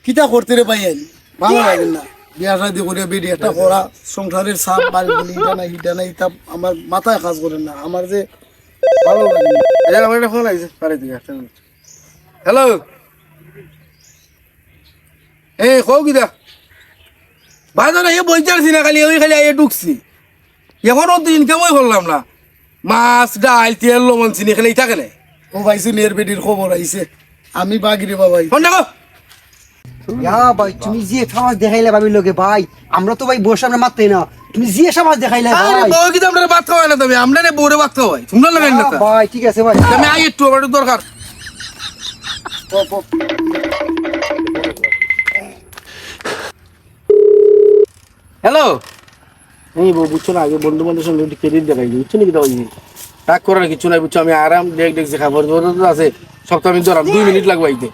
কিতা করতে রে পাইয়েন ভালো লাগে না বিয়া শাদি করে বেরি একটা করা সংসারের চাপ বাড়ি বলি হিটা নাই তা আমার মাথায় কাজ করে না আমার যে ভালো লাগে না আচ্ছা আমার একটা ফোন আইছে পারে দিকে একটা মিনিট হ্যালো এই কও কিতা বাজারে এ বইতারছি না খালি ওই খালি আইয়ে ঢুকছি এখনো তো ইনকামই করলাম না মাছ ডাল তেল লবণ চিনি খেলেই থাকে না ও ভাইছি নের বেটির খবর আইছে আমি বাগিরে বাবাই ফোন দেখো ভাই তুমি যে সামাজ দেখাইলে ভাবির লোকে ভাই আমরা তো ভাই বসে আমরা মারতেই না তুমি যে সামাজ দেখাইলে আরে ভাই বউ কি তোমরা ভাত খাওয়াই না তুমি আমরা না বউরে ভাত খাওয়াই তোমরা লাগাই না ভাই ঠিক আছে ভাই আমি আই একটু আমার একটু দরকার হ্যালো এই বউ বুঝছো না আগে বন্ধু বান্ধবের সঙ্গে একটু ক্রেডিট দেখাই বুঝছো নাকি দাও টাক করার কিছু নাই বুঝছো আমি আরাম দেখ দেখছি খাবার তো আছে সপ্তাহ আমি ধরাম 2 মিনিট লাগবে আইতে